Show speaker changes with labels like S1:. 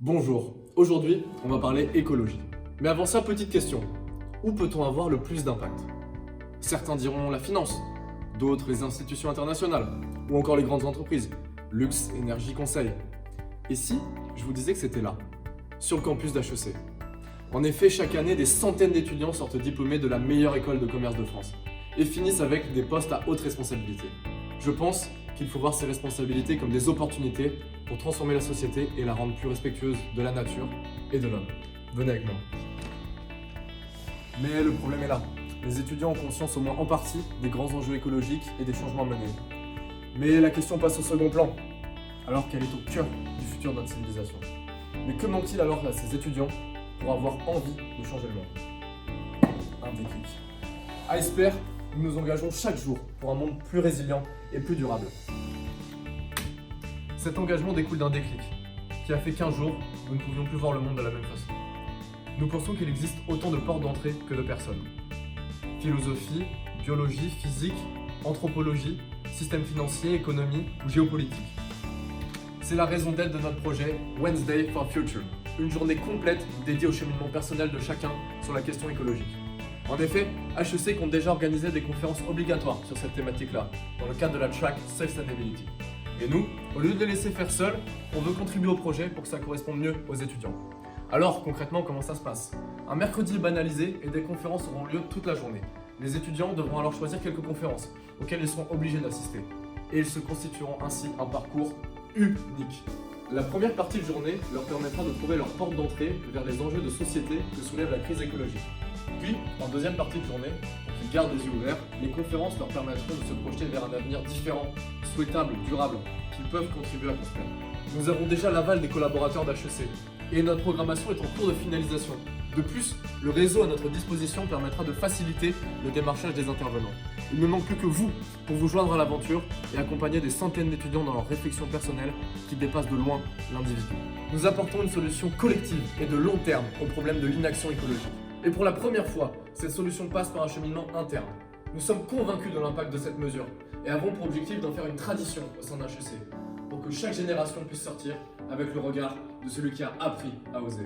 S1: Bonjour, aujourd'hui on va parler écologie. Mais avant ça, petite question. Où peut-on avoir le plus d'impact? Certains diront la finance, d'autres les institutions internationales, ou encore les grandes entreprises, luxe, énergie, conseil. Et si je vous disais que c'était là, sur le campus d'HEC? En effet, chaque année, des centaines d'étudiants sortent diplômés de la meilleure école de commerce de France et finissent avec des postes à haute responsabilité. Je pense qu'il faut voir ces responsabilités comme des opportunités pour transformer la société et la rendre plus respectueuse de la nature et de l'homme. Venez avec moi. Mais le problème est là. Les étudiants ont conscience au moins en partie des grands enjeux écologiques et des changements menés. Mais la question passe au second plan, alors qu'elle est au cœur du futur de notre civilisation. Mais que manque-t-il alors à ces étudiants pour avoir envie de changer le monde? Un déclic. À Esper, nous nous engageons chaque jour pour un monde plus résilient et plus durable. Cet engagement découle d'un déclic qui a fait qu'un jour, nous ne pouvions plus voir le monde de la même façon. Nous pensons qu'il existe autant de portes d'entrée que de personnes. Philosophie, biologie, physique, anthropologie, système financier, économie ou géopolitique. C'est la raison d'être de notre projet Wednesday for Future, une journée complète dédiée au cheminement personnel de chacun sur la question écologique. En effet, HEC compte déjà organiser des conférences obligatoires sur cette thématique-là, dans le cadre de la track Sustainability. Et nous, au lieu de les laisser faire seuls, on veut contribuer au projet pour que ça corresponde mieux aux étudiants. Alors, concrètement, comment ça se passe? Un mercredi est banalisé et des conférences auront lieu toute la journée. Les étudiants devront alors choisir quelques conférences, auxquelles ils seront obligés d'assister. Et ils se constitueront ainsi un parcours unique. La première partie de journée leur permettra de trouver leur porte d'entrée vers les enjeux de société que soulève la crise écologique. Puis, en deuxième partie de journée, pour qu'ils gardent les yeux ouverts, les conférences leur permettront de se projeter vers un avenir différent, souhaitable, durable, qu'ils peuvent contribuer à construire. Nous avons déjà l'aval des collaborateurs d'HEC, et notre programmation est en cours de finalisation. De plus, le réseau à notre disposition permettra de faciliter le démarchage des intervenants. Il ne manque plus que vous pour vous joindre à l'aventure et accompagner des centaines d'étudiants dans leur réflexion personnelle qui dépassent de loin l'individu. Nous apportons une solution collective et de long terme au problème de l'inaction écologique. Et pour la première fois, cette solution passe par un cheminement interne. Nous sommes convaincus de l'impact de cette mesure et avons pour objectif d'en faire une tradition au sein d'HEC pour que chaque génération puisse sortir avec le regard de celui qui a appris à oser.